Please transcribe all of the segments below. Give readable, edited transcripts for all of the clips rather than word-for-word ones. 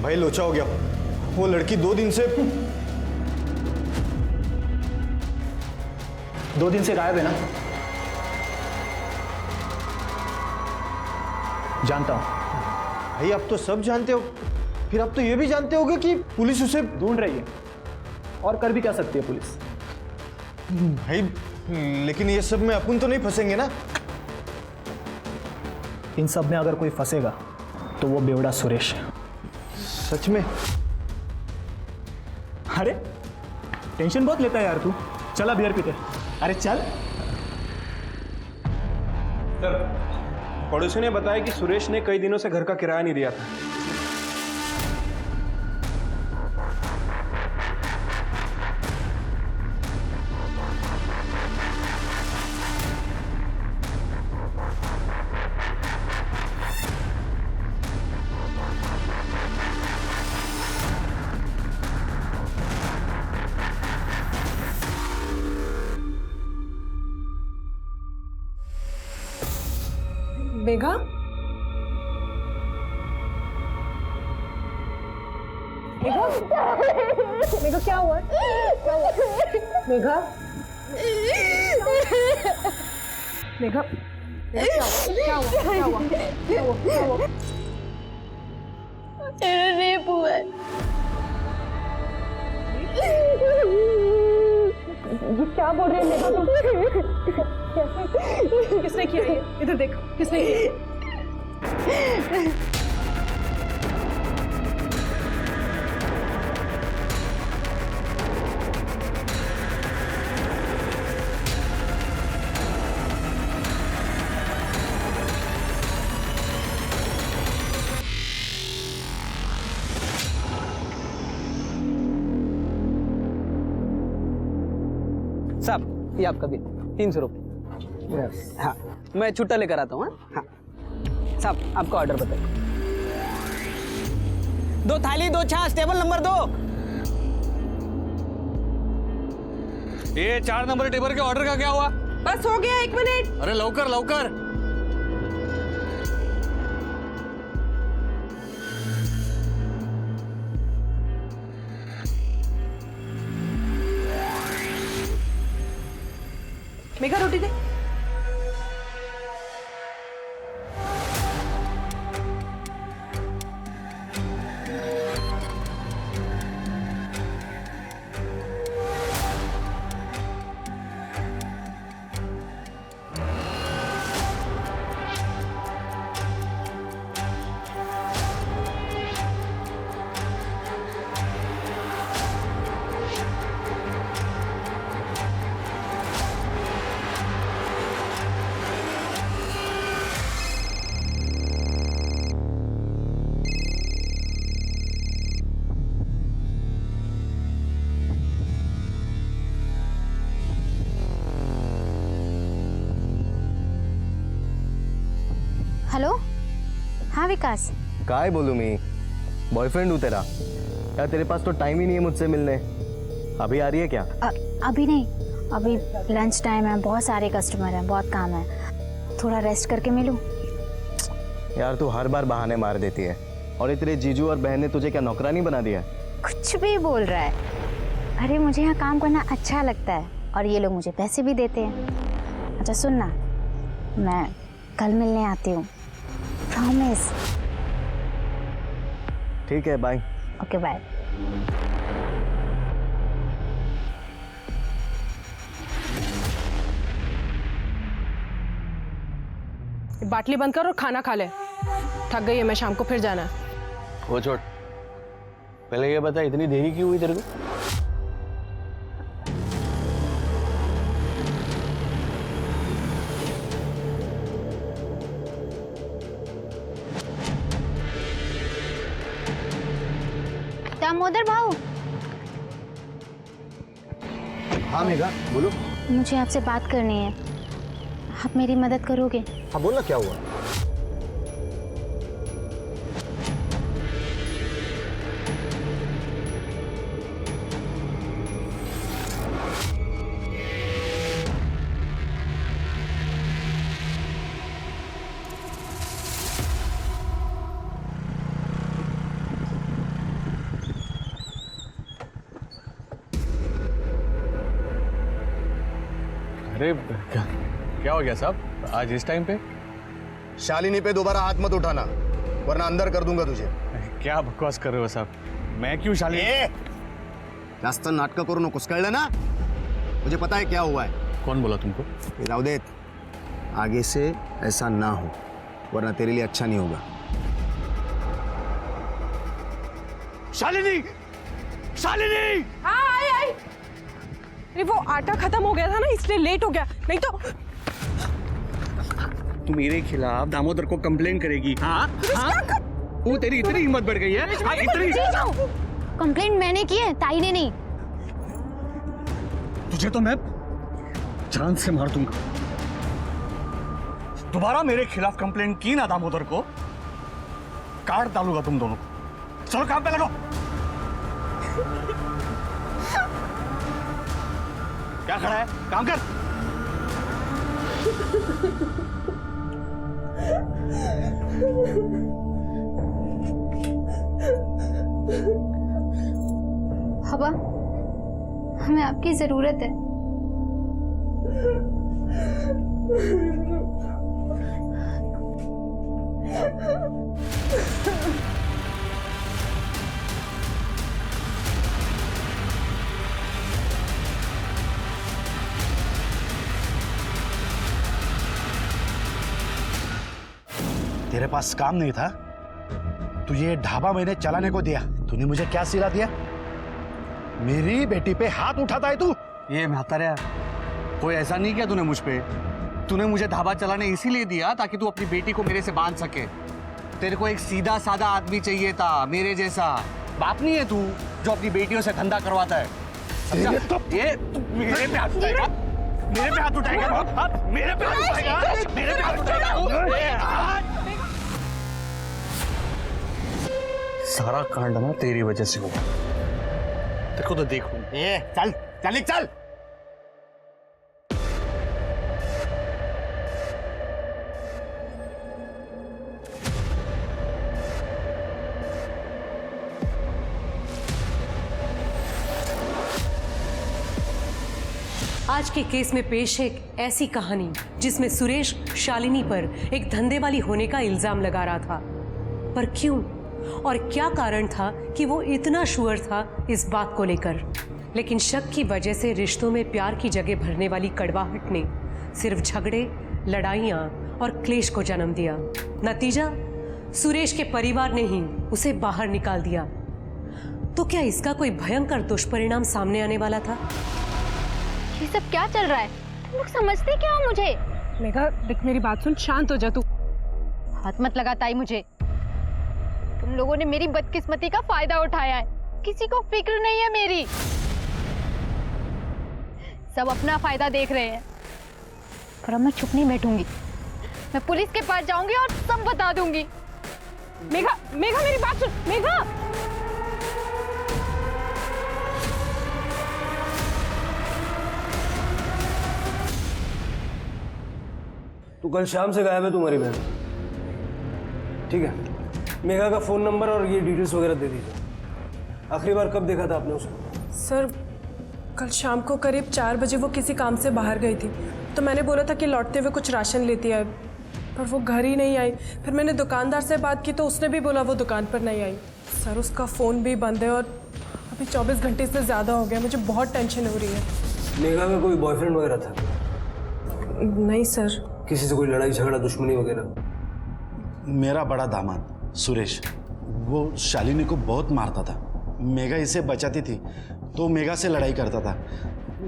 भाई लोचा हो गया। वो लड़की 2 दिन से गायब है ना? जानता हूं। भाई आप तो सब जानते हो, फिर आप तो ये भी जानते होगे कि पुलिस उसे ढूंढ रही है, और कर भी क्या सकती है पुलिस? भाई लेकिन ये सब में अपन तो नहीं फंसेंगे ना? इन सब में अगर कोई फंसेगा तो वो बेवड़ा सुरेश है। सच में? अरे टेंशन बहुत लेता है यार तू। चला बियर पीते। अरे चल। सर, पड़ोसी ने बताया कि सुरेश ने कई दिनों से घर का किराया नहीं दिया था। मेघा, मेघा, मेघा क्या हुआ? क्या हुआ? मेघा, मेघा, क्या हुआ? क्या हुआ? क्या हुआ? क्या हुआ? रेप हुआ है। ये क्या बोल रहे हैं मेघा तुम? कैसे? किसने किया ये? इधर देख, किसने किया? साहब ये आपका बिल 300 रुपये। हाँ, मैं छुट्टा लेकर आता हूँ। हाँ साहब, आपका ऑर्डर बताइए। 2 थाली 2 छाछ, टेबल नंबर 2। ये 4 नंबर टेबल के ऑर्डर का क्या हुआ? बस हो गया, 1 मिनट। अरे लवकर लवकर। मेघा रोटी दे। हेलो, हाँ विकास। काय बोलूं मैं, बॉयफ्रेंड हूँ तेरा। यार तेरे पास तो टाइम ही नहीं है मुझसे मिलने। अभी आ रही है क्या? अभी नहीं, अभी लंच टाइम है, बहुत सारे कस्टमर हैं, बहुत काम है, थोड़ा रेस्ट करके मिलूं। यार तू हर बार बहाने मार देती है। और ये तेरे जीजू और बहन ने तुझे क्या नौकरानी बना दिया? कुछ भी बोल रहा है। अरे मुझे यहाँ काम करना अच्छा लगता है और ये लोग मुझे पैसे भी देते हैं। अच्छा सुन ना, मैं कल मिलने आती हूँ, प्रॉमिस। ठीक है, बाय। Okay bye. बाटली बंद कर और खाना खा ले। थक गई है मैं, शाम को फिर जाना है। वो छोड़, पहले ये बता इतनी देरी क्यों हुई तेरे को? दामोदर भाऊ, हाँ मेघा बोलो। मुझे आपसे बात करनी है, आप मेरी मदद करोगे? हाँ बोल ना, क्या हुआ? अरे क्या हो गया साहब आज इस टाइम पे? शालिनी पे दोबारा हाथ मत उठाना वरना अंदर कर दूंगा तुझे. क्या बकवास कर रहे हो साहब? मैं क्यों शालिनी? जास्त नाटक करू नकोस कळलं ना. मुझे पता है क्या हुआ है. कौन बोला तुमको? राव देत आगे से ऐसा ना हो वरना तेरे लिए अच्छा नहीं होगा. शालिनी! शालिनी! हाँ आई. अरे वो आटा खत्म हो गया था ना इसलिए लेट हो गया, नहीं तो तू मेरे खिलाफ दामोदर को कंप्लेन करेगी? हाँ? वो तेरी इतनी हिम्मत बढ़ गई है? हाँ, इतनी? कंप्लेंट मैंने की है, ताई ने नहीं. तुझे तो मैं जान से मार दूंगा. दोबारा मेरे खिलाफ कंप्लेंट की ना दामोदर को, काट डालूंगा तुम दोनों को. चलो काम पे लगो. क्या खड़ा है? काम कर. हवा, हमें आपकी जरूरत है. तेरे पास काम नहीं था तो ये ढाबा मैंने चलाने को दिया. तूने मुझे क्या सिला दिया? मेरी बेटी पे हाथ उठाता है तू. ये म्हाताऱ्या, कोई ऐसा नहीं किया तूने मुझ पे. तूने मुझे ढाबा चलाने इसीलिए दिया ताकि तू अपनी बेटी को मेरे से बांध सके. तेरे को एक सीधा साधा आदमी चाहिए था मेरे जैसा. बाप नहीं है तू जो अपनी बेटियों से धंधा करवाता है. समझा? ये तू मेरे पे हाथ उठाएगा? मेरे पे हाथ उठाएगा? मेरे पे हाथ उठाएगा? मेरे पे हाथ उठाएगा? सारा कांड ना तेरी वजह से हुआ. देखो तो देखो. चल चल चल. आज के केस में पेश है एक ऐसी कहानी जिसमें सुरेश शालिनी पर एक धंधे वाली होने का इल्जाम लगा रहा था. पर क्यों और क्या कारण था कि वो इतना श्योर था इस बात को लेकर? लेकिन शक की वजह से रिश्तों में प्यार की जगह भरने वाली कड़वाहट ने सिर्फ झगड़े, लड़ाइयाँ और क्लेश को जन्म दिया. नतीजा, सुरेश के परिवार ने ही उसे बाहर निकाल दिया. तो क्या इसका कोई भयंकर दुष्परिणाम सामने आने वाला था? ये सब क्या चल रहा है? तुम लोग समझते क्या हो मुझे? मेघा देख मेरी बात सुन, शांत हो जा तू. हाथ मत लगा ताई मुझे. तुम लोगों ने मेरी बदकिस्मती का फायदा उठाया है. किसी को फिक्र नहीं है मेरी. सब अपना फायदा देख रहे हैं. पर अब मैं चुप नहीं बैठूंगी. मैं पुलिस के पास जाऊंगी और सब बता दूंगी. मेघा मेघा मेरी बात सुन. मेघा तो कल शाम से गायब है तुम्हारी बहन. ठीक है, मेघा का फोन नंबर और ये डिटेल्स वगैरह दे दीजिए. आखिरी बार कब देखा था आपने उसको? सर, कल शाम को करीब 4 बजे वो किसी काम से बाहर गई थी. तो मैंने बोला था कि लौटते हुए कुछ राशन लेती आए, पर वो घर ही नहीं आई. फिर मैंने दुकानदार से बात की तो उसने भी बोला वो दुकान पर नहीं आई. सर, उसका फ़ोन भी बंद है और अभी 24 घंटे से ज़्यादा हो गया. मुझे बहुत टेंशन हो रही है. मेघा का कोई बॉयफ्रेंड वगैरह था? नहीं सर. किसी से कोई लड़ाई झगड़ा दुश्मनी वगैरह? मेरा बड़ा दामाद सुरेश वो शालिनी को बहुत मारता था. मेघा इसे बचाती थी तो मेघा से लड़ाई करता था.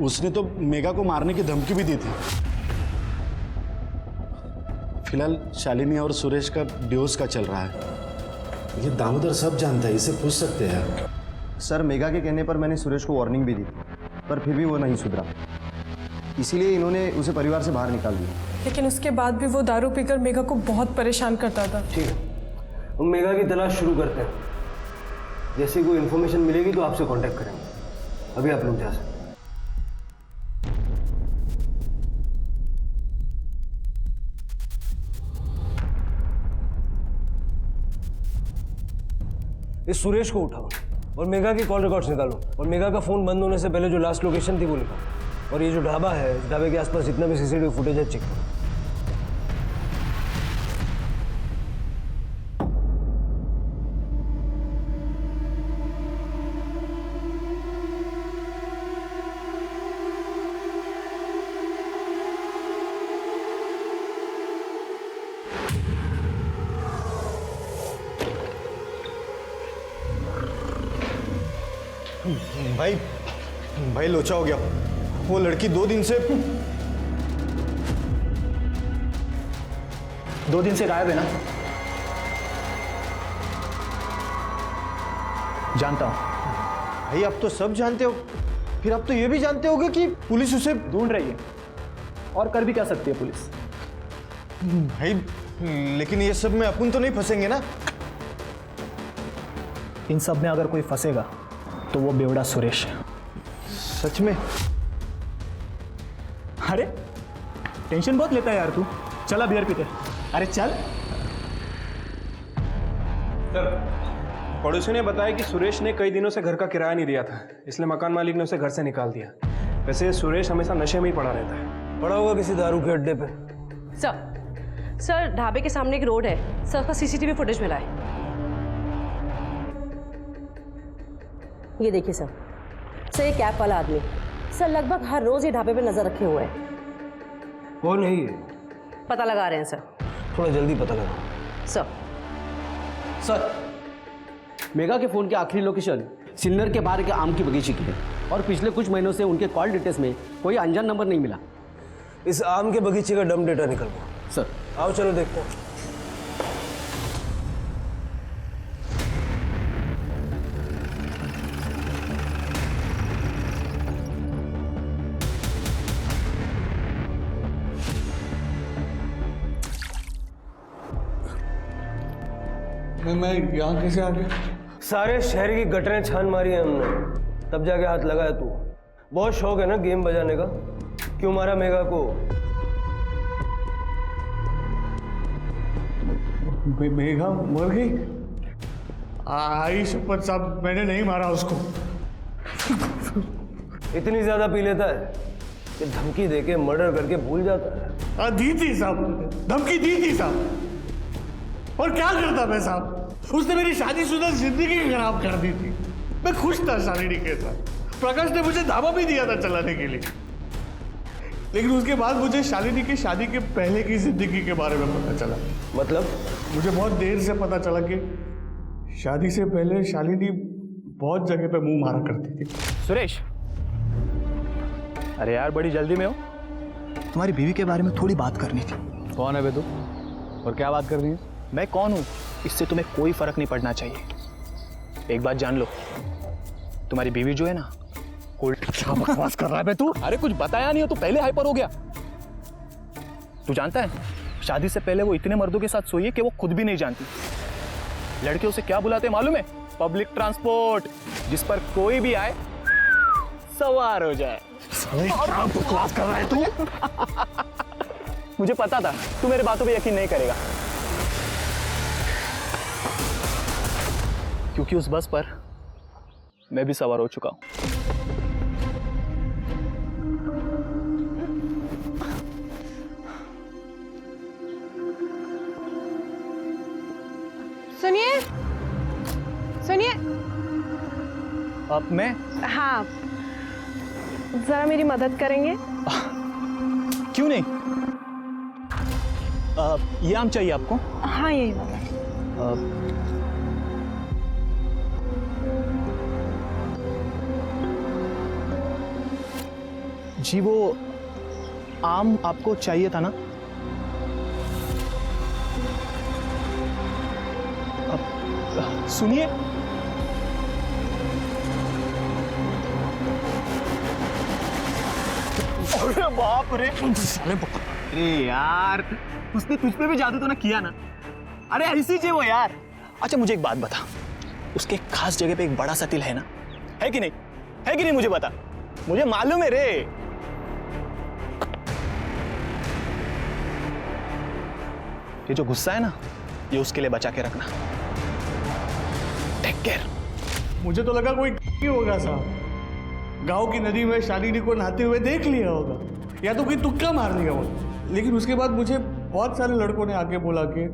उसने तो मेघा को मारने की धमकी भी दी थी. फिलहाल शालिनी और सुरेश का डिवोर्स का चल रहा है. ये दामोदर सब जानता है, इसे पूछ सकते हैं. सर, मेघा के कहने पर मैंने सुरेश को वार्निंग भी दी पर फिर भी वो नहीं सुधरा. इसीलिए इन्होंने उसे परिवार से बाहर निकाल दिया. लेकिन उसके बाद भी वो दारू पीकर मेघा को बहुत परेशान करता था. ठीक है, हम मेघा की तलाश शुरू करते हैं. जैसे कोई इन्फॉर्मेशन मिलेगी तो आपसे कांटेक्ट करेंगे. अभी आप लोग जा सकते हैं. इस सुरेश को उठाओ और मेघा की कॉल रिकॉर्ड्स निकालो और मेघा का फोन बंद होने से पहले जो लास्ट लोकेशन थी वो लिखो और ये जो ढाबा है, इस ढाबे के आसपास जितना भी सीसीटीवी फुटेज है चेक करो। भाई भाई लोचा हो गया। वो लड़की 2 दिन से गायब है ना? जानता हूं। भाई आप तो सब जानते हो, फिर आप तो ये भी जानते होगे कि पुलिस उसे ढूंढ रही है, और कर भी क्या सकती है पुलिस? भाई लेकिन ये सब में अपन तो नहीं फंसेंगे ना? इन सब में अगर कोई फंसेगा तो वो बेवड़ा सुरेश है। सच में? अरे टेंशन बहुत लेता है यार तू। चला बियर पीते। अरे चल। सर, पड़ोसी ने बताया कि सुरेश ने कई दिनों से घर का किराया नहीं दिया था, इसलिए मकान मालिक ने उसे घर से निकाल दिया। वैसे सुरेश हमेशा नशे में ही पड़ा रहता है। पड़ा होगा किसी दारू के अड्डे पे। सर ढाबे के सामने एक रोड है, सर का सीसीटीवी फुटेज मिला है। ये देखिए सर, ये कैप वाला आदमी सर लगभग हर रोज ये ढाबे पे नजर रखे हुए है। कौन है ये? पता लगा रहे हैं सर। थोड़ा जल्दी पता लगाओ। सर, मेगा के फोन की आखिरी लोकेशन सिल्लर के बाहर के आम की बगीचे की है और पिछले कुछ महीनों से उनके कॉल डिटेल्स में कोई अनजान नंबर नहीं मिला। इस आम के बगीचे का डम डेटा निकलवाओ। सर आओ चलो देखते हैं। मैं यहाँ कैसे आ गया? सारे शहर की गटरें छान मारी है हमने, तब जाके हाथ लगाया तू। बहुत शौक है ना गेम बजाने का? क्यों मारा मेगा को? मेघा मर गई? आई शपथ साहब, मैंने नहीं मारा उसको। इतनी ज्यादा पी लेता है कि धमकी देके मर्डर करके भूल जाता है। दी थी साहब, धमकी दी थी साहब। और क्या करता मैं साहब? उसने मेरी शादीशुदा जिंदगी खराब कर दी थी। मैं खुश था शालिनी के साथ। प्रकाश ने मुझे ढाबा भी दिया था चलाने के लिए, लेकिन उसके बाद मुझे शालिनी की शादी के पहले की जिंदगी के बारे में पता चला। मतलब? मुझे बहुत देर से पता चला कि शादी से पहले शालिनी बहुत जगह पे मुंह मारा करती थी। सुरेश, अरे यार बड़ी जल्दी में हो। तुम्हारी बीवी के बारे में थोड़ी बात करनी थी। कौन है बे तू और क्या बात करनी है? मैं कौन हूं इससे तुम्हें कोई फर्क नहीं पड़ना चाहिए। एक बात जान लो, तुम्हारी बीवी जो है ना, क्या बकवास कर रहा है बे तू? अरे कुछ बताया नहीं हो तो पहले हाइपर हो गया। तू जानता है शादी से पहले वो इतने मर्दों के साथ सोई है कि वो खुद भी नहीं जानती। लड़के उसे क्या बुलाते हैं मालूम है? पब्लिक ट्रांसपोर्ट, जिस पर कोई भी आए सवार हो जाए। क्या बकवास कर रहा है तू? मुझे पता था तू मेरे बातों पे यकीन नहीं करेगा, क्योंकि उस बस पर मैं भी सवार हो चुका हूं। सुनिए सुनिए। अब मैं? हाँ, जरा मेरी मदद करेंगे? क्यों नहीं? ये आम चाहिए आपको? हाँ यही वाला। जी वो आम आपको चाहिए था ना? सुनिए, अरे बाप रे, अरे यार उसने तुझ पे भी जादू तो ना किया ना? अरे ऐसी चाहिए वो यार। अच्छा मुझे एक बात बता, उसके खास जगह पे एक बड़ा सा तिल है ना? है कि नहीं? है कि नहीं? मुझे बता, मुझे मालूम है रे। ये जो गुस्सा है ना, ये उसके लिए बचा के रखना। Take care. मुझे तो लगा कोई होगा साहब, गांव की नदी में शालिनी को नहाते हुए देख लिया होगा, या तो कोई तुक्का मार लिया होगा। लेकिन उसके बाद मुझे बहुत सारे लड़कों ने आके बोला कि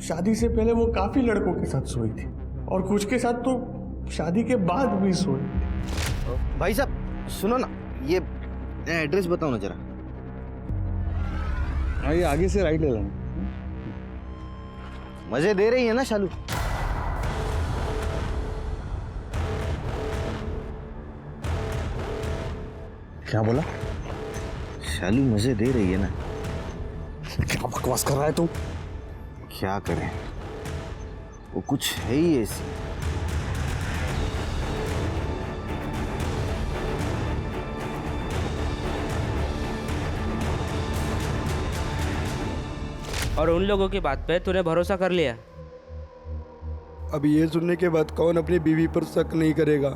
शादी से पहले वो काफी लड़कों के साथ सोई थी और कुछ के साथ तो शादी के बाद भी सोई। भाई साहब सुनो ना, ये एड्रेस बताओ ना जरा। हाँ, ये आगे से राइट ले लेना। मजे दे रही है ना शालू? क्या बोला? शालू मजे दे रही है ना? क्या बकवास कर रहा है तू? क्या करें, वो कुछ है ही ऐसी। और उन लोगों की बात पे तूने भरोसा कर लिया? अब ये सुनने के बाद कौन अपनी बीवी पर शक नहीं करेगा?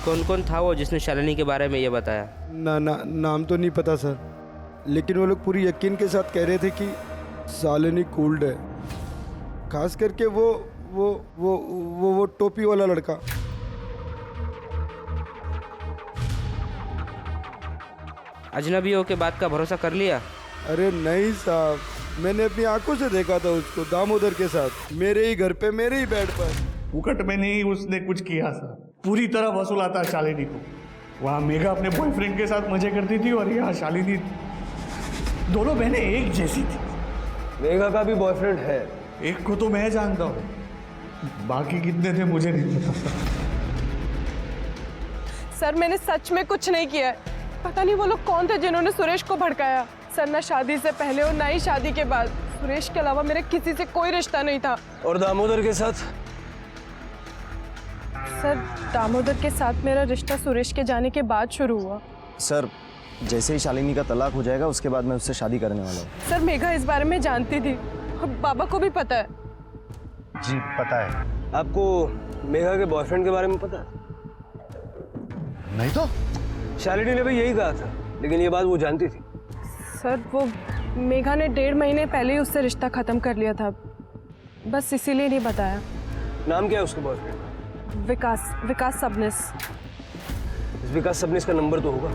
कौन कौन था वो जिसने शालिनी के बारे में ये बताया? नाम तो नहीं पता सर, लेकिन वो लोग पूरी यकीन के साथ कह रहे थे कि शालिनी कूल्ड है, खास करके वो टोपी वाला लड़का। अजनबियों के बात का भरोसा कर लिया? अरे नहीं साहब, मैंने अपनी आंखों से देखा था उसको दामोदर के साथ, मेरे ही घर पे, मेरे ही बेड पर। फुकट में नहीं उसने कुछ किया सर, पूरी तरह वसूलाता शालिनी को। वहाँ मेघा अपने बॉयफ्रेंड के साथ मजे करती थी और यहाँ शालिनी, दोनों बहनें एक जैसी थी। मेघा का भी बॉयफ्रेंड है? एक को तो मैं जानता हूँ, बाकी कितने थे मुझे नहीं पता। सर मैंने सच में कुछ नहीं किया है। पता नहीं वो लोग कौन थे जिन्होंने सुरेश को भड़काया। सर ना शादी से पहले और ना ही शादी के बाद सुरेश के अलावा मेरे किसी से कोई रिश्ता नहीं था। और दामोदर के साथ? सर दामोदर के साथ मेरा रिश्ता सुरेश के जाने के बाद शुरू हुआ। सर जैसे ही शालिनी का तलाक हो जाएगा उसके बाद मैं उससे शादी करने वाला हूँ। सर मेघा इस बारे में जानती थी और बाबा को भी पता है। जी पता है। आपको मेघा के बॉयफ्रेंड के बारे में पता है? नहीं तो शालिनी ने भी यही कहा था, लेकिन ये बात वो जानती थी। सर वो मेघा ने 1.5 महीने पहले ही उससे रिश्ता खत्म कर लिया था, बस इसीलिए नहीं बताया। नाम क्या है उसके बॉयफ्रेंड का? विकास सबनिस। इस विकास सबनिस का नंबर तो होगा।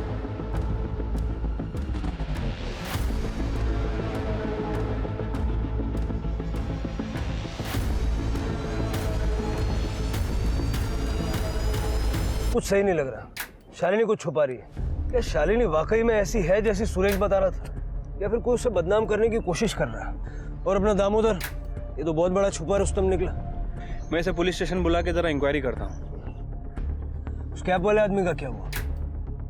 कुछ सही नहीं लग रहा, शालिनी कुछ छुपा रही है। क्या शालिनी वाकई में ऐसी है जैसी सुरेश बता रहा था, या फिर कोई उसे बदनाम करने की कोशिश कर रहा है? और अपना दामोदर, ये तो बहुत बड़ा छुपा रुस्तम निकला। मैं इसे पुलिस स्टेशन बुला के जरा इंक्वायरी करता हूँ। उस कैब वाले आदमी का क्या हुआ?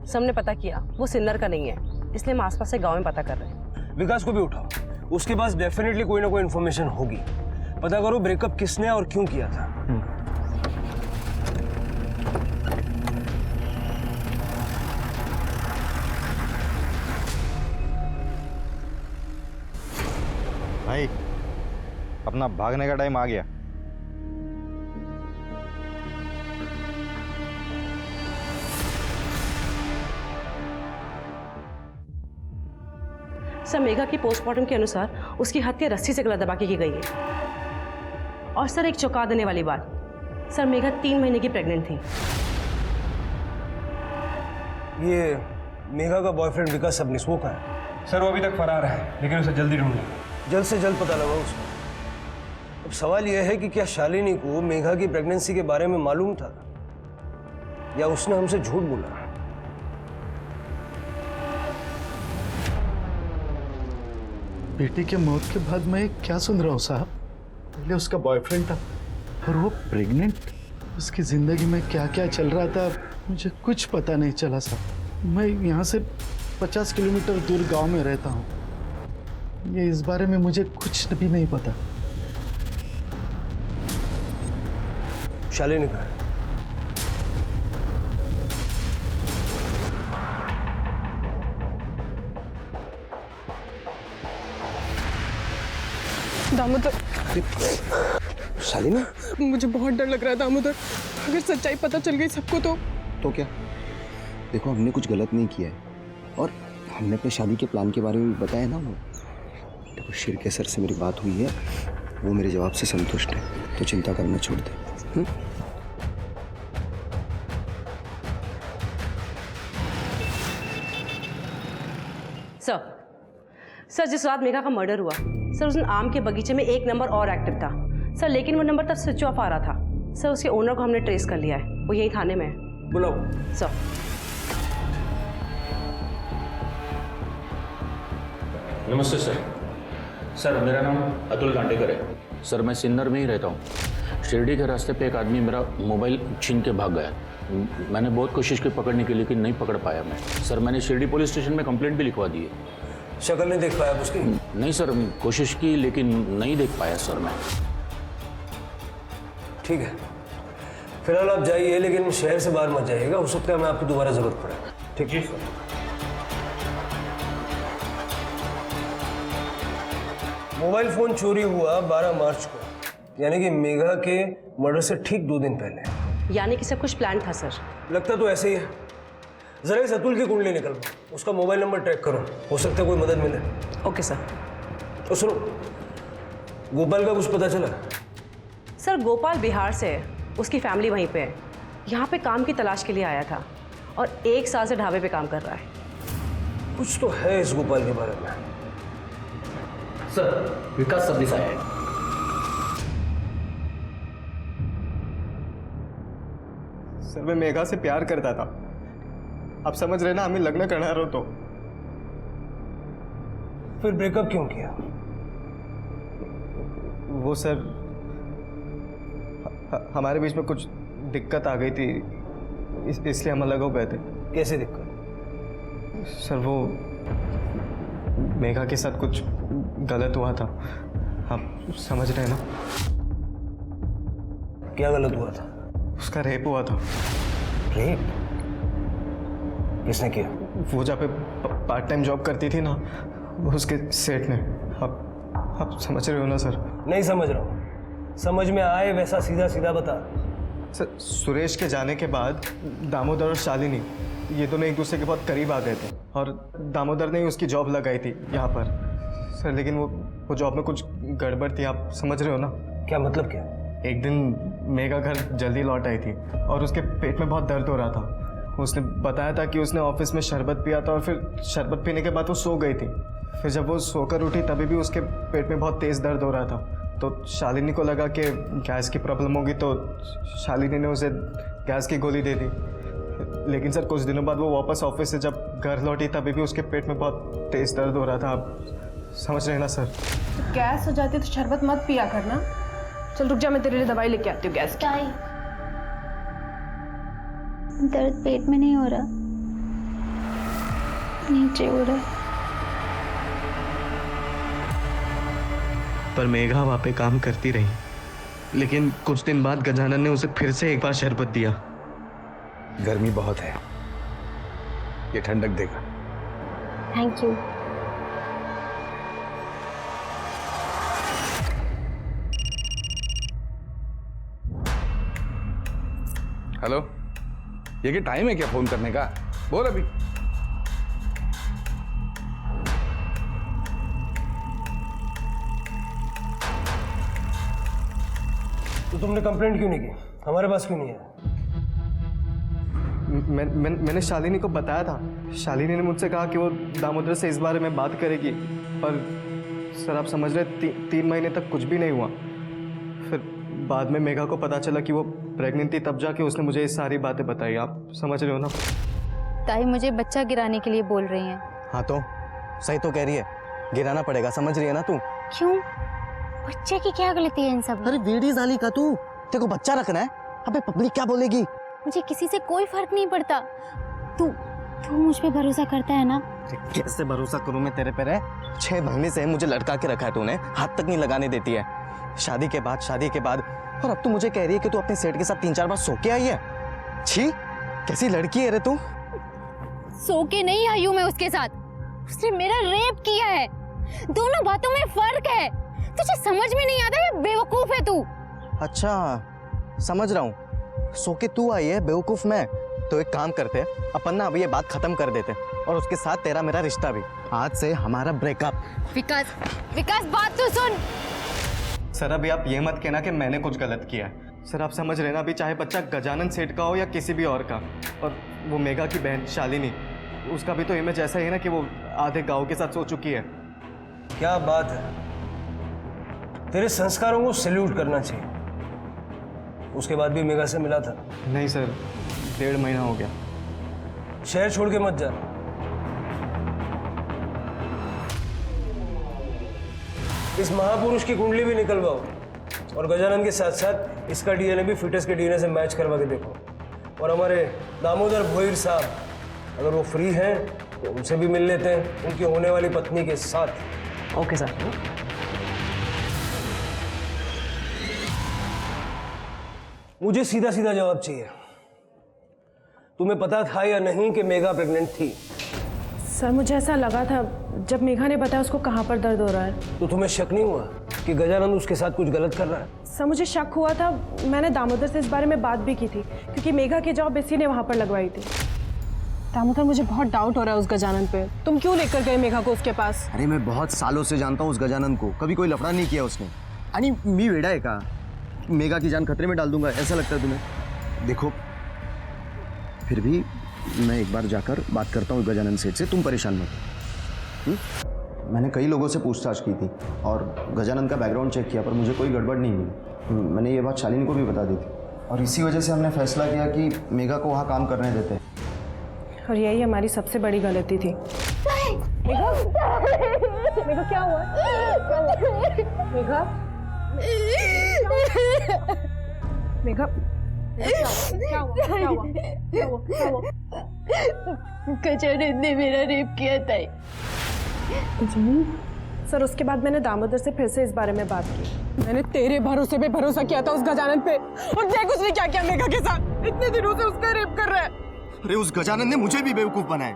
सबने पता किया वो सिन्नर का नहीं है, इसलिए हम आसपास से गांव में पता कर रहे हैं। विकास को भी उठाओ, उसके पास डेफिनेटली कोई ना कोई इन्फॉर्मेशन होगी। पता करो ब्रेकअप किसने और क्यों किया था। भाई अपना भागने का टाइम आ गया। सर मेघा की पोस्टमार्टम के अनुसार उसकी हत्या रस्सी से गला दबा के की गई है। और सर एक चौंका देने वाली बात, सर मेघा 3 महीने की प्रेग्नेंट थी। ये मेघा का बॉयफ्रेंड विकास सबनिस वो कहाँ है? सर वो अभी तक फरार है, लेकिन उसे जल्दी ढूंढना। जल्द से जल्द पता लगाओ उसको। अब सवाल यह है कि क्या शालिनी को मेघा की प्रेगनेंसी के बारे में मालूम था, या उसने हमसे झूठ बोला? बेटी के मौत के बाद मैं क्या सुन रहा हूँ साहब? पहले उसका बॉयफ्रेंड था और वो प्रेग्नेंट। उसकी जिंदगी में क्या क्या चल रहा था मुझे कुछ पता नहीं चला साहब। मैं यहाँ से 50 किलोमीटर दूर गांव में रहता हूँ, ये इस बारे में मुझे कुछ भी नहीं पता। शालिनी कहाँ है? दामोदर। शालिनी? मुझे बहुत डर लग रहा है दामोदर, अगर सच्चाई पता चल गई सबको तो क्या? देखो हमने कुछ गलत नहीं किया है और हमने अपने शादी के प्लान के बारे में भी बताया ना। वो देखो शिरके सर से मेरी बात हुई है, वो मेरे जवाब से संतुष्ट है, तो चिंता करना छोड़ दे। सर जिस रात मेघा का मर्डर हुआ सर, उस दिन आम के बगीचे में एक नंबर और एक्टिव था सर, लेकिन वो नंबर तब स्विच ऑफ आ रहा था सर। उसके ओनर को हमने ट्रेस कर लिया है, वो यही थाने में है। बुलाओ सर। नमस्ते सर। सर मेरा नाम अतुल गांडेकर है सर, मैं सिन्नर में ही रहता हूँ। शिरडी के रास्ते पे एक आदमी मेरा मोबाइल छीन के भाग गया। मैंने बहुत कोशिश की पकड़ने की, लेकिन नहीं पकड़ पाया मैं। सर मैंने शिरडी पुलिस स्टेशन में कंप्लेंट भी लिखवा दी है। शक्ल नहीं देख पाया उसकी? नहीं सर, कोशिश की लेकिन नहीं देख पाया सर मैं। ठीक है, फिलहाल आप जाइए, लेकिन शहर से बाहर मत जाइएगा, हो सकता है हमें आपकी दोबारा जरूरत पड़े। ठीक है सर। मोबाइल फोन चोरी हुआ 12 मार्च को, यानी कि मेघा के मर्डर से ठीक 2 दिन पहले। यानी कि सब कुछ प्लान था सर? लगता तो ऐसे ही है। जरा इस अतुल की कुंडली निकलवाओ, उसका मोबाइल नंबर ट्रैक करो, हो सकता है कोई मदद मिले। Okay sir. और सुनो, गोपाल का कुछ पता चला? सर गोपाल बिहार से है, उसकी फैमिली वहीं पे है, यहाँ पे काम की तलाश के लिए आया था और 1 साल से ढाबे पे काम कर रहा है। कुछ तो है इस गोपाल के बारे में। सर विकास सर्विस आया है। सर मैं मेघा से प्यार करता था, आप समझ रहे ना, हमें लग्न करना रहो तो। फिर ब्रेकअप क्यों किया? वो सर हमारे बीच में कुछ दिक्कत आ गई थी, इसलिए हम अलग हो गए थे। कैसे दिक्कत? सर वो मेघा के साथ कुछ गलत हुआ था, आप समझ रहे हैं ना? क्या गलत हुआ था? उसका रेप हुआ था। रेप? किसने किया? वो जहाँ पे पार्ट टाइम जॉब करती थी ना, उसके सेठ ने। आप समझ रहे हो ना सर? नहीं समझ रहा हूँ। समझ में आए वैसा सीधा सीधा बता। सर सुरेश के जाने के बाद दामोदर और शालिनी ये दोनों एक दूसरे के बहुत करीब आ गए थे और दामोदर ने ही उसकी जॉब लगाई थी यहाँ पर सर, लेकिन वो जॉब में कुछ गड़बड़ थी, आप समझ रहे हो ना? क्या मतलब क्या? एक दिन मेघा घर जल्दी लौट आई थी और उसके पेट में बहुत दर्द हो रहा था। उसने बताया था कि उसने ऑफिस में शरबत पिया था और फिर शरबत पीने के बाद वो सो गई थी। फिर जब वो सोकर उठी तभी भी उसके पेट में बहुत तेज़ दर्द हो रहा था, तो शालिनी को लगा कि गैस की प्रॉब्लम होगी, तो शालिनी ने उसे गैस की गोली दे दी। लेकिन सर कुछ दिनों बाद वो वापस ऑफिस से जब घर लौटी तभी भी उसके पेट में बहुत तेज़ दर्द हो रहा था, आप समझ रहे हैं ना सर? तो गैस हो जाती है तो शरबत मत पिया करना। चल रुक जा, मैं तेरे लिए दवाई लेके आती हूँ गैस की। दर्द पेट में नहीं हो रहा, नीचे हो रहा। पर मेघा वहाँ पे काम करती रही, लेकिन कुछ दिन बाद गजानन ने उसे फिर से एक बार शरबत दिया। गर्मी बहुत है, ये ठंडक देगा। Thank you. हेलो, ये क्या टाइम है क्या फोन करने का? बोल अभी। तो तुमने कंप्लेंट क्यों नहीं की? हमारे पास क्यों नहीं है? मैंने शालिनी को बताया था। शालिनी ने मुझसे कहा कि वो दामोदर से इस बारे में बात करेगी, पर सर आप समझ रहे 3 महीने तक कुछ भी नहीं हुआ। फिर बाद में मेघा को पता चला कि वो प्रेग्नेंट थी, तब जाके उसने मुझे ये सारी बातें बताई, आप समझ रहे हो ना? ताई मुझे बच्चा गिराने के लिए बोल रही हैं। हाँ तो सही तो कह रही है, गिराना पड़ेगा, समझ रही है ना तू? क्यों? बच्चे की क्या गलती है इन सब? अरे वेड़ी जाली का तू, तेरे को बच्चा रखना है। अबे पब्लिक क्या बोलेगी? मुझे किसी से कोई फर्क नहीं पड़ता। तू मुझ पे भरोसा करता है ना? कैसे भरोसा करूं मैं तेरे पे? रे 6 महीने से मुझे लटका के रखा है तूने, हाथ तक नहीं लगाने देती है। शादी के बाद और अब तू मुझे कह रही है कि तू अपने सेठ के साथ 3-4 बार सो के आई है। छी, कैसी लड़की है रे तू? सो के नहीं आई हूं मैं उसके साथ, उसने मेरा रेप किया है। दोनों बातों में फर्क है, तुझे समझ में नहीं आता? ये बेवकूफ है तू। अच्छा समझ रहा हूँ, सो के तू आई है, बेवकूफ मैं। तो एक काम करते, अपन ना अभी ये बात खत्म कर देते और उसके साथ तेरा मेरा रिश्ता भी। आज से हमारा ब्रेकअप। विकास बात तो सुन। सर अभी आप ये मत कहना कि मैंने कुछ गलत किया है। सर आप समझ रहे ना, अभी चाहे बच्चा गजानन सेठ का हो या किसी भी और का, और वो मेघा की बहन शालिनी, उसका भी तो इमेज ऐसा ही है ना कि वो आधे गांव के साथ सो चुकी है। क्या बात है, तेरे संस्कारों को सैल्यूट करना चाहिए। उसके बाद भी मेघा से मिला था? नहीं सर, 1.5 महीना हो गया। शहर छोड़ के मत जा। इस महापुरुष की कुंडली भी निकलवाओ और गजानन के साथ साथ इसका डीएनए भी फिटस के डीएनए से मैच करवा के देखो। और हमारे दामोदर भोईर साहब, अगर वो फ्री हैं तो उनसे भी मिल लेते हैं, उनकी होने वाली पत्नी के साथ। Okay sir. मुझे सीधा सीधा जवाब चाहिए। तुम्हें पता था या नहीं कि मेघा प्रेग्नेंट थी? सर मुझे ऐसा लगा था जब मेघा ने बताया उसको कहाँ पर दर्द हो रहा है। तो तुम्हें शक नहीं हुआ कि गजानंद उसके साथ कुछ गलत कर रहा है? सर मुझे शक हुआ था, मैंने दामोदर से इस बारे में बात भी की थी क्योंकि मेघा की जॉब इसी ने वहाँ पर लगवाई थी। दामोदर मुझे बहुत डाउट हो रहा है उस गजानन पे। तुम क्यों लेकर गए मेघा को उसके पास? अरे मैं बहुत सालों से जानता हूँ उस गजानन को, कभी कोई लफड़ा नहीं किया उसने। आणि मी वेडा है का? मेघा की जान खतरे में डाल दूंगा, ऐसा लगता है तुम्हें? देखो फिर भी मैं एक बार जाकर बात करता हूँ गजानन सेठ से, तुम परेशान मत। मैंने कई लोगों से पूछताछ की थी और गजानन का बैकग्राउंड चेक किया, पर मुझे कोई गड़बड़ नहीं मिली। मैंने ये बात शालिनी को भी बता दी थी और इसी वजह से हमने फैसला किया कि मेघा को वहाँ काम करने देते हैं। और यही हमारी सबसे बड़ी गलती थी। मेघा, मेघा क्या हुआ? मेघा, मेघा, क्या हुआ? गजानन ने मेरा रेप किया था। सर उसके बाद मैंने दामोदर से फिर से इस बारे में बात की। मैंने तेरे भरोसे पे भरोसा किया था उस गजानन पे, और देख उसने क्या किया मेघा के साथ। इतने दिनों से उसका रेप कर रहा है। अरे उस गजानन ने मुझे भी बेवकूफ बनाया।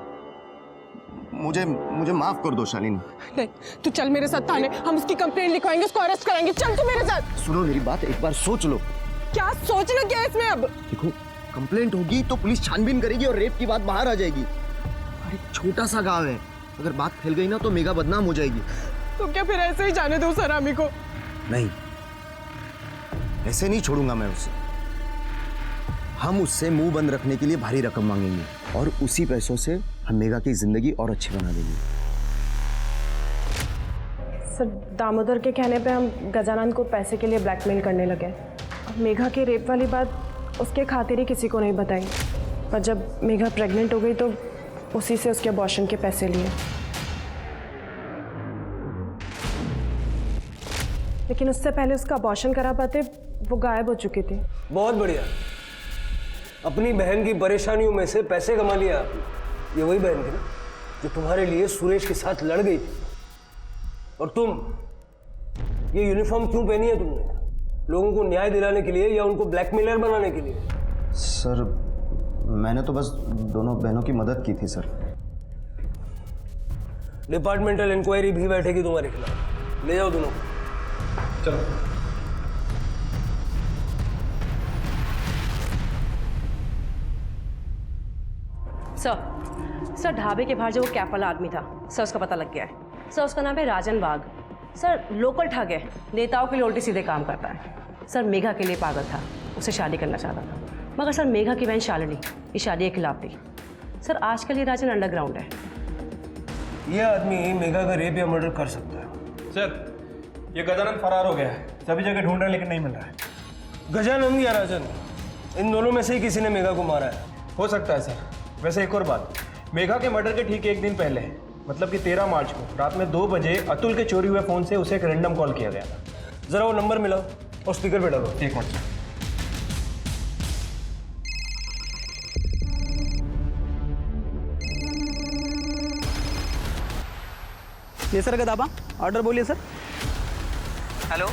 मुझे माफ कर दो शालिनी। नहीं, तू चल मेरे साथ थाने, हम उसकी कंप्लेंट लिखवाएंगे, उसको अरेस्ट कराएंगे। चल तू मेरे साथ। सुनो मेरी बात, एक बार सोच लो। क्या सोचना क्या है इसमें अब? देखो कंप्लेंट होगी तो पुलिस छानबीन करेगी और रेप की बात बाहर आ जाएगी। अरे छोटा सा गांव है, अगर बात फैल गई ना तो मेघा बदनाम हो जाएगी। तो क्या फिर ऐसे ही जाने दो सरामी को? नहीं, ऐसे नहीं छोड़ूंगा मैं उसे। हम उससे मुंह बंद रखने के लिए भारी रकम मांगेंगे और उसी पैसों से हम मेघा की जिंदगी और अच्छी बना देंगे। सर दामोदर के कहने पे हम गजानन को पैसे के लिए ब्लैकमेल करने लगे। मेघा के रेप वाली बात उसके खातिर ही किसी को नहीं बताई, पर जब मेघा प्रेग्नेंट हो गई तो उसी से उसके अबॉर्शन के पैसे लिए। लेकिन उससे पहले उसका अबॉर्शन करा पाते वो गायब हो चुकी थी। बहुत बढ़िया, अपनी बहन की परेशानियों में से पैसे कमा लिया आपने। ये वही बहन थी ना जो तुम्हारे लिए सुरेश के साथ लड़ गई थी। और तुम ये यूनिफॉर्म क्यों पहनी है तुमने? लोगों को न्याय दिलाने के लिए या उनको ब्लैकमेलर बनाने के लिए? सर मैंने तो बस दोनों बहनों की मदद की थी सर। डिपार्टमेंटल इंक्वायरी भी बैठेगी तुम्हारे खिलाफ, ले जाओ दोनों। चलो। सर ढाबे के बाहर जो वो कैप वाला आदमी था, सर उसका पता लग गया है। सर उसका नाम है राजन बाग। सर लोकल ठग है, नेताओं के लिए उल्टे सीधे काम करता है। सर मेघा के लिए पागल था, उससे शादी करना चाहता था, मगर सर मेघा की बहन शालिनी इस शादी के खिलाफ थी। सर आजकल ये राजन अंडरग्राउंड है। ये आदमी मेघा का रेप या मर्डर कर सकता है। सर ये गजानन फरार हो गया है, सभी जगह ढूंढ रहे हैं लेकिन नहीं मिल रहा है। गजानंद या राजन, इन दोनों में से ही किसी ने मेघा को मारा है। हो सकता है सर। वैसे एक और बात, मेघा के मर्डर के ठीक एक दिन पहले, मतलब कि 13 मार्च को रात में 2 बजे अतुल के चोरी हुए फ़ोन से उसे एक रैंडम कॉल किया गया था। जरा वो नंबर मिलाओ और स्पीकर पे डालो। एक मिनट। ये सर गदाबा ऑर्डर बोलिए सर। हेलो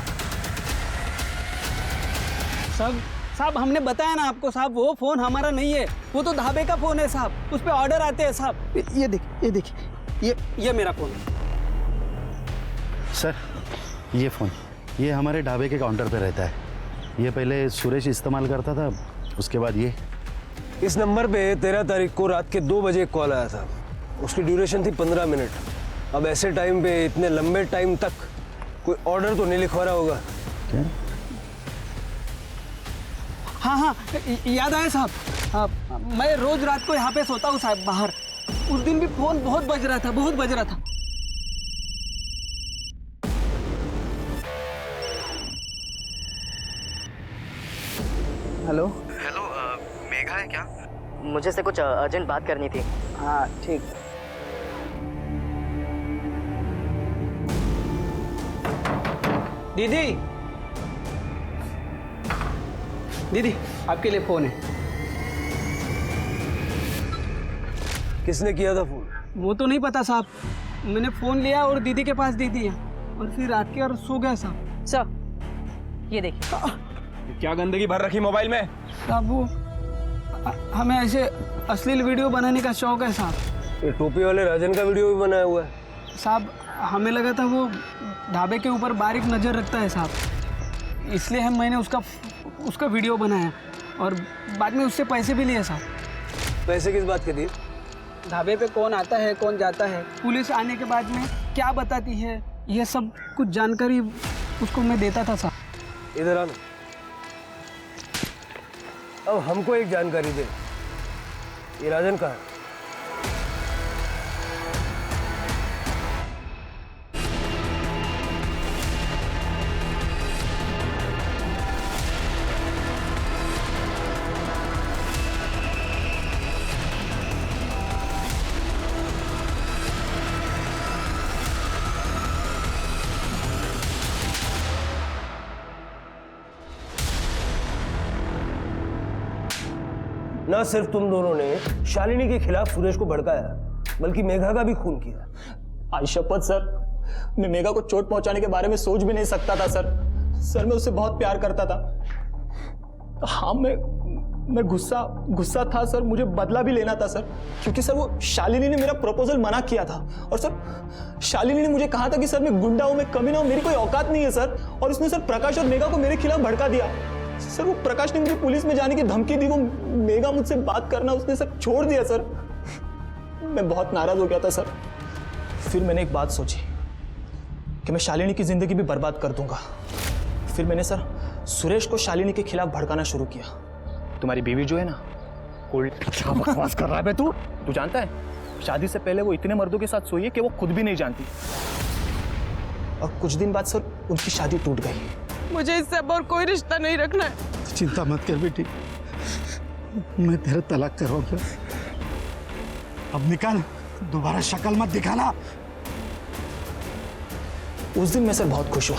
साहब हमने बताया ना आपको साहब, वो फ़ोन हमारा नहीं है, वो तो ढाबे का फ़ोन है साहब, उस पर ऑर्डर आते हैं साहब। ये देखिए ये मेरा फ़ोन है सर। ये फ़ोन ये हमारे ढाबे के काउंटर पे रहता है। ये पहले सुरेश इस्तेमाल करता था, उसके बाद ये। इस नंबर पे 13 तारीख को रात के 2 बजे कॉल आया था। उसकी ड्यूरेशन थी 15 मिनट। अब ऐसे टाइम पे इतने लंबे टाइम तक कोई ऑर्डर तो नहीं लिखवा रहा होगा क्या? हाँ याद आया साहब। मैं रोज रात को यहाँ पे सोता हूँ साहब बाहर। उस दिन भी फोन बहुत बज रहा था, बहुत बज रहा था। हेलो हेलो, मेघा है क्या? मुझे से कुछ अर्जेंट बात करनी थी। हाँ ठीक। दीदी, दीदी आपके लिए फोन है। किसने किया था फोन? वो तो नहीं पता साहब, मैंने फोन लिया और दीदी के पास दे दिया और फिर रात के और सो गया साहब। सर ये देखिए। क्या गंदगी भर रखी मोबाइल में? साहब वो हमें ऐसे अश्लील वीडियो बनाने का शौक है साहब। ये टोपी वाले राजन का वीडियो भी बनाया हुआ है साहब। हमें लगा था वो ढाबे के ऊपर बारीक नज़र रखता है साहब, इसलिए मैंने उसका वीडियो बनाया और बाद में उससे पैसे भी लिए साहब। पैसे किस बात के दिए? ढाबे पे कौन आता है कौन जाता है, पुलिस आने के बाद में क्या बताती है, ये सब कुछ जानकारी उसको मैं देता था साहब। इधर आना। अब हमको एक जानकारी दे, ये राजन कहाँ है? ना सिर्फ तुम दोनों ने शालिनी के खिलाफ सुरेश को भड़काया, बल्कि मेघा का भी खून किया। आज शपथ सर, मैं मेघा को चोट पहुंचाने के बारे में सोच भी नहीं सकता था सर। सर मैं उससे बहुत प्यार करता था। हाँ मैं गुस्सा था सर, मुझे बदला भी लेना था सर, क्योंकि सर वो शालिनी ने मेरा प्रपोजल मना किया था और सर शालिनी ने मुझे कहा था कि सर मैं गुंडा हूं, मैं कमीना हूं, मेरी कोई औकात नहीं है सर। और उसने सर प्रकाश और मेघा को मेरे खिलाफ भड़का दिया सर। वो प्रकाश ने मुझे पुलिस में जाने की धमकी दी, वो मेघा मुझसे बात करना उसने सर छोड़ दिया सर। मैं बहुत नाराज हो गया था सर। फिर मैंने एक बात सोची कि मैं शालिनी की जिंदगी भी बर्बाद कर दूंगा। फिर मैंने सर सुरेश को शालिनी के खिलाफ भड़काना शुरू किया। तुम्हारी बीवी जो है ना, क्या बकवास कर रहा है बे तू? तू जानता है शादी से पहले वो इतने मर्दों के साथ सोई है कि वो खुद भी नहीं जानती। और कुछ दिन बाद सर उनकी शादी टूट गई। मुझे इससे अब और कोई रिश्ता नहीं रखना है। चिंता मत कर बेटी, मैं तेरा तलाक करवाऊंगा। अब निकल, दोबारा शक्ल मत दिखाना। उस दिन मैं सर बहुत खुश हुआ।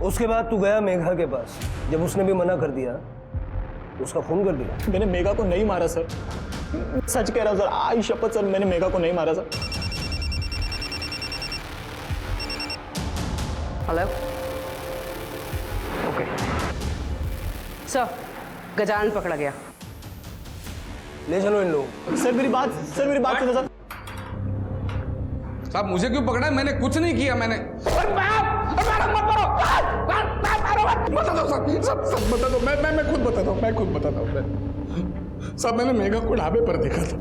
उसके बाद तू गया मेघा के पास, जब उसने भी मना कर दिया तो उसका खून कर दिया। मैंने मेघा को नहीं मारा सर, सच कह रहा हूं सर, आई शपथ सर, मैंने मेघा को नहीं मारा sir. Hello, okay sir, Gajanan पकड़ा गया। ले चलो इन लोग। सर मेरी बात सुनो सर। साहब मुझे क्यों पकड़ा है? मैंने कुछ नहीं किया। मैंने बता दो सब बता दो। मैं खुद बताता हूँ। सब मैंने मेघा को ढाबे पर देखा था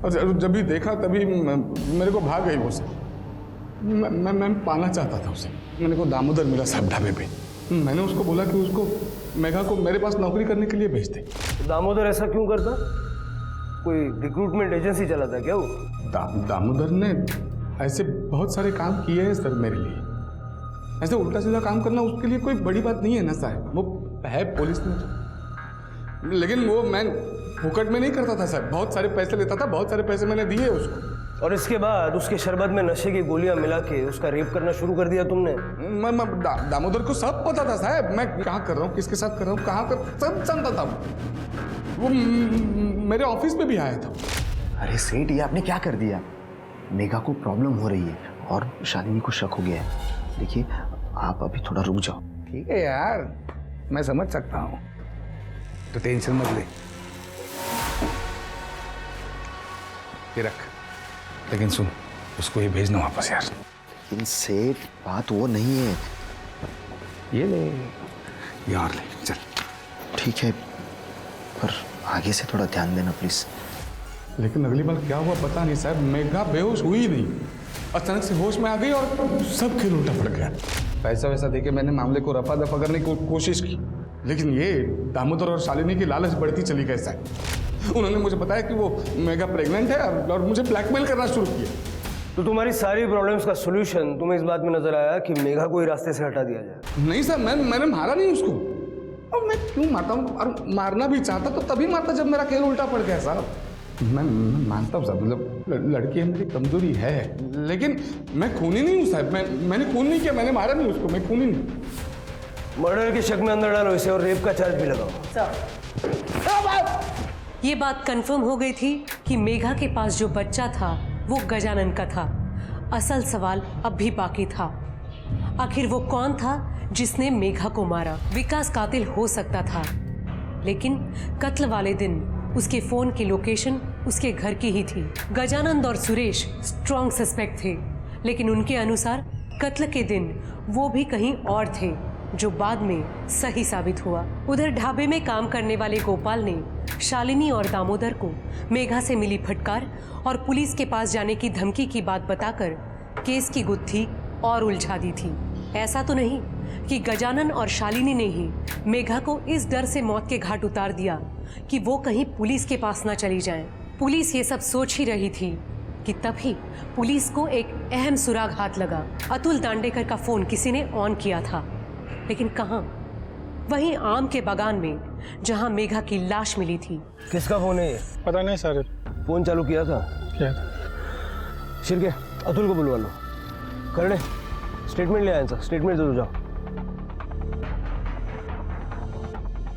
और जब भी देखा तभी मेरे को भाग गई वो से। मैं पाना चाहता था उसे। मैंने को दामोदर मिला साहब ढाबे पे। मैंने उसको बोला कि उसको मेघा को मेरे पास नौकरी करने के लिए भेज दे। दामोदर ऐसा क्यों करता? कोई रिक्रूटमेंट एजेंसी चलाता क्या वो? दामोदर ने ऐसे बहुत सारे काम किए हैं सर मेरे लिए। ऐसे उल्टा सीधा काम करना उसके लिए कोई बड़ी बात नहीं है ना साहब। वो है पुलिस में, लेकिन वो मैं फुकट में नहीं करता था सर। बहुत सारे पैसे लेता था, बहुत सारे पैसे मैंने दिए उसको। और इसके बाद उसके शरबत में नशे की गोलियां मिला के उसका रेप करना शुरू कर दिया तुमने? दामोदर को सब पता था साहब, मैं क्या कर रहा हूँ, किसके साथ कर रहा हूँ, कहाँ कर, सब जानता था। वो मेरे ऑफिस में भी आया था। अरे सेठ, ये आपने क्या कर दिया? मेघा को प्रॉब्लम हो रही है और शालिनी को शक हो गया है। देखिए आप अभी थोड़ा रुक जाओ। ठीक है यार, मैं समझ सकता हूँ, तो टेंशन मत ले। ये रख, लेकिन सुन, उसको ये भेजना वापस यार। लेकिन सेठ बात वो नहीं है। ये ले यार, ले चल। ठीक है, पर आगे से थोड़ा ध्यान देना प्लीज। लेकिन अगली बार क्या हुआ पता नहीं साहब। मेघा बेहोश हुई नहीं, अचानक से होश में आ गई और सब खेल उल्टा पड़ गया। पैसा वैसा देके मैंने मामले को रफा दफा करने की कोशिश की, लेकिन ये दामोदर और शालिनी की लालच बढ़ती चली गई साहब। उन्होंने मुझे बताया कि वो मेगा प्रेग्नेंट है और मुझे ब्लैकमेल करना शुरू किया। तो तुम्हारी सारी प्रॉब्लम्स का सॉल्यूशन तुम्हें इस बात में नजर आया कि मेघा को ही रास्ते से हटा दिया जाए? नहीं सर, मैंने मारा नहीं उसको। और मैं क्यों मारता हूँ? और मारना भी चाहता तो तभी मारता जब मेरा खेल उल्टा पड़ गया साहब। मैं मानता हूँ साहब, मतलब लड़की है, मेरी कमजोरी है, लेकिन मैं खूनी नहीं हूँ साहब। मैंने खून नहीं किया, मैंने मारा नहीं उसको, मैं खूनी नहीं। मर्डर के शक में अंदर डालो इसे और रेप का चार्ज भी लगाओ। ये बात कंफर्म हो गई थी कि मेघा के पास जो बच्चा था वो गजानन का था। असल सवाल अब भी बाकी था, आखिर वो कौन था जिसने मेघा को मारा? विकास कातिल हो सकता था, लेकिन कत्ल वाले दिन उसके फोन की लोकेशन उसके घर की ही थी। गजानंद और सुरेश स्ट्रॉन्ग सस्पेक्ट थे, लेकिन उनके अनुसार कत्ल के दिन वो भी कहीं और थे, जो बाद में सही साबित हुआ। उधर ढाबे में काम करने वाले गोपाल ने शालिनी और दामोदर को मेघा से मिली फटकार और पुलिस के पास जाने की धमकी की बात बताकर केस की गुत्थी और उलझा दी थी। ऐसा तो नहीं कि गजानन और शालिनी ने ही मेघा को इस डर से मौत के घाट उतार दिया कि वो कहीं पुलिस के पास ना चली जाएं। पुलिस ये सब सोच ही रही थी कि तभी पुलिस को एक अहम सुराग हाथ लगा। अतुल दांडेकर का फोन किसी ने ऑन किया था, लेकिन कहाँ? वहीं आम के बागान में, जहां मेघा की लाश मिली थी। किसका फोन है ये? पता नहीं सर। फोन चालू किया था? क्या था? शिरके, अतुल को बुलवा लो। करने स्टेटमेंट ले आए सर, स्टेटमेंट दे दो जाओ।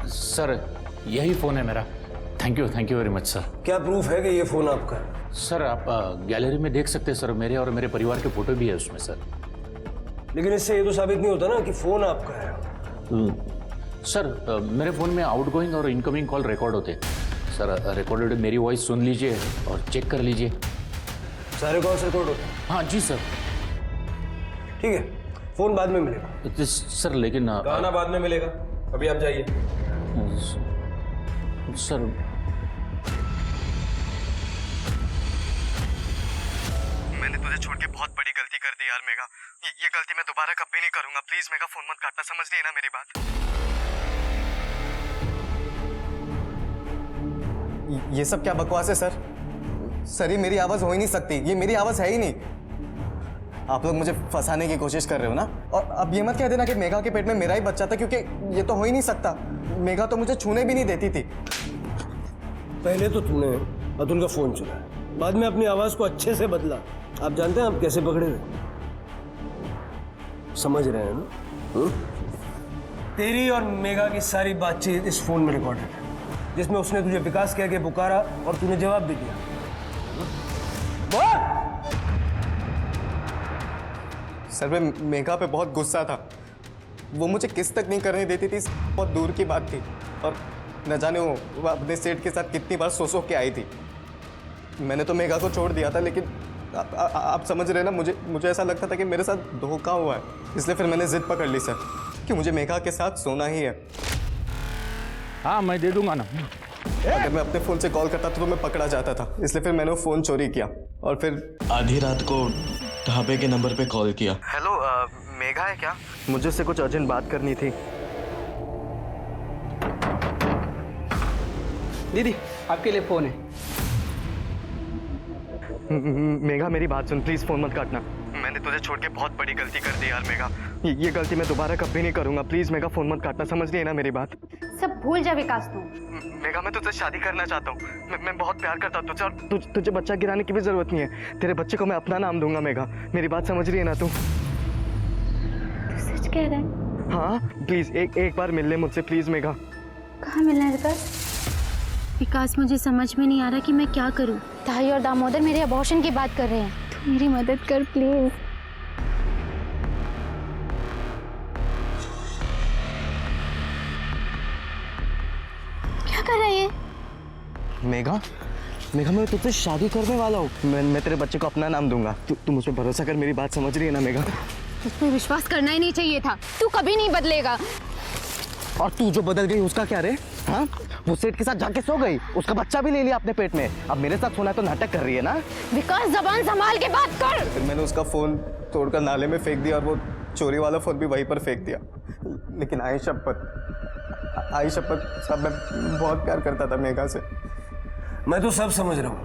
सर यही फ़ोन है मेरा। Thank you very much sir. क्या प्रूफ है कि ये फ़ोन आपका है? सर आप गैलरी में देख सकते हैं सर, मेरे और मेरे परिवार के फोटो भी है उसमें सर। लेकिन इससे ये तो साबित नहीं होता ना कि फ़ोन आपका है। सर मेरे फ़ोन में आउटगोइंग और इनकमिंग कॉल रिकॉर्ड होते हैं सर। रिकॉर्डेड मेरी वॉइस सुन लीजिए और चेक कर लीजिए। सारे कॉल्स रिकॉर्ड होते हैं? हाँ जी सर। ठीक है, फ़ोन बाद में मिलेगा। सर लेकिन गाना बाद में मिलेगा, अभी आप जाइए। सर मैंने तुझे छोड़ के बहुत बड़ी गलती कर दी यार मेघा। ये गलती मैं दोबारा कभी नहीं करूंगा। प्लीज मेघा, फोन मत काटना, समझ रही है ना मेरी बात? ये सब क्या बकवास है सर? सर ये मेरी आवाज हो ही नहीं सकती, ये मेरी आवाज है ही नहीं। आप लोग मुझे फंसाने की कोशिश कर रहे हो ना। और अब ये मत कह देना कि मेघा के पेट में मेरा ही बच्चा था, क्योंकि ये तो हो ही नहीं सकता। मेघा तो मुझे छूने भी नहीं देती थी। पहले तो तूने अतुल का फोन चुना, बाद में अपनी आवाज को अच्छे से बदला। आप जानते हैं आप कैसे पकड़े थे? समझ रहे हैं ना? तेरी और मेघा की सारी बातचीत इस फोन में रिकॉर्डेड है, जिसमें उसने तुझे विकास कह के पुकारा और तूने जवाब भी दिया। सर मैं मेघा पे बहुत गुस्सा था। वो मुझे किस तक नहीं करने देती थी, बहुत दूर की बात थी। और न जाने वो अपने सेठ के साथ कितनी बार सो के आई थी। मैंने तो मेघा को छोड़ दिया था, लेकिन आप समझ रहे ना, मुझे ऐसा लगता था कि मेरे साथ धोखा हुआ है। इसलिए फिर मैंने जिद पकड़ ली सर कि मुझे मेघा के साथ सोना ही है। हाँ मैं दे दूंगा ना। अगर मैं अपने फ़ोन से कॉल करता तो मैं पकड़ा जाता था, इसलिए फिर मैंने वो फ़ोन चोरी किया और फिर आधी रात को ढाबे के नंबर पे कॉल किया। हेलो मेघा है क्या? मुझे उससे कुछ अर्जेंट बात करनी थी। दीदी आपके लिए फ़ोन है। मेघा मेरी बात सुन, प्लीज फोन मत काटना। मैंने तुझे छोड़ के बहुत बड़ी गलती कर दी यार मेघा। ये गलती मैं दोबारा कभी नहीं करूंगा। प्लीज मेघा फोन मत काटना, समझ रही है ना मेरी बात? सब भूल जा विकास तू। मेघा मैं तुझसे शादी करना चाहता हूँ। मैं बहुत प्यार करता हूँ तुझसे, और तुझे बच्चा गिराने की भी जरूरत नहीं है। तेरे बच्चे को मैं अपना नाम दूंगा मेघा। मेरी बात समझ रही है ना तू? सच कह रहा है? हाँ प्लीज एक बार मिल ले मुझसे प्लीज मेघा। कहाँ मिलना है विकास? विकास मुझे समझ में नहीं आ रहा कि मैं क्या करूं। ताई और दामोदर मेरे अबॉर्शन की बात कर रहे हैं, तू मेरी मदद कर प्लीज। क्या कर रहा है ये? मेघा मैं तुझसे शादी करने वाला हूँ। मैं तेरे बच्चे को अपना नाम दूंगा। तू मुझ पर भरोसा कर, मेरी बात समझ रही है ना मेघा? उस पर विश्वास करना ही नहीं चाहिए था। तू कभी नहीं बदलेगा। और तू जो बदल गई उसका क्या रे? हाँ, वो सेठ के साथ जाके सो गई, उसका बच्चा भी ले लिया अपने पेट में। अब मेरे साथ सोना तो नाटक कर रही है ना? विकास जबान संभाल के बात कर। फिर मैंने उसका फोन तोड़कर नाले में फेंक दिया और वो चोरी वाला फोन भी वहीं पर फेंक दिया। लेकिन आई शपथ साहब, मैं बहुत प्यार करता था मेघा से। मैं तो सब समझ रहा हूँ,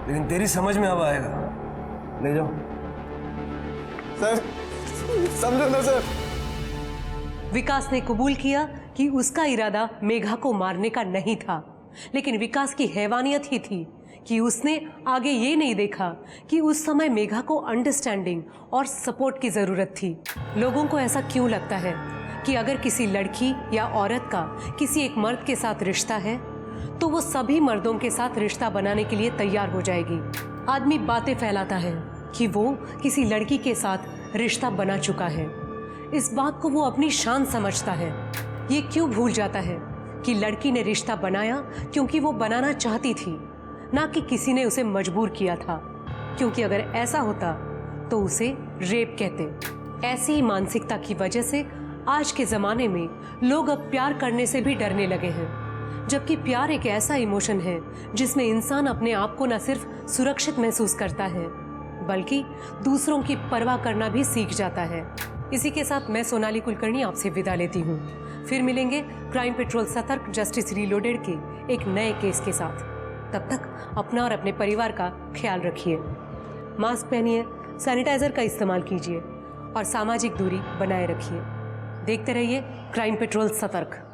लेकिन तेरी समझ में अब आएगा। ले जाओ। सर समझो ना सर। विकास ने कबूल किया कि उसका इरादा मेघा को मारने का नहीं था, लेकिन विकास की हैवानियत ही थी कि उसने आगे ये नहीं देखा कि उस समय मेघा को अंडरस्टैंडिंग और सपोर्ट की ज़रूरत थी। लोगों को ऐसा क्यों लगता है कि अगर किसी लड़की या औरत का किसी एक मर्द के साथ रिश्ता है तो वो सभी मर्दों के साथ रिश्ता बनाने के लिए तैयार हो जाएगी। आदमी बातें फैलाता है कि वो किसी लड़की के साथ रिश्ता बना चुका है। इस बात को वो अपनी शान समझता है। ये क्यों भूल जाता है कि लड़की ने रिश्ता बनाया क्योंकि वो बनाना चाहती थी, ना कि किसी ने उसे मजबूर किया था। क्योंकि अगर ऐसा होता तो उसे रेप कहते। ऐसी ही मानसिकता की वजह से आज के ज़माने में लोग अब प्यार करने से भी डरने लगे हैं, जबकि प्यार एक ऐसा इमोशन है जिसमें इंसान अपने आप को न सिर्फ सुरक्षित महसूस करता है बल्कि दूसरों की परवाह करना भी सीख जाता है। इसी के साथ मैं सोनाली कुलकर्णी आपसे विदा लेती हूँ। फिर मिलेंगे क्राइम पेट्रोल सतर्क जस्टिस रीलोडेड के एक नए केस के साथ। तब तक अपना और अपने परिवार का ख्याल रखिए, मास्क पहनिए, सैनिटाइजर का इस्तेमाल कीजिए और सामाजिक दूरी बनाए रखिए। देखते रहिए क्राइम पेट्रोल सतर्क।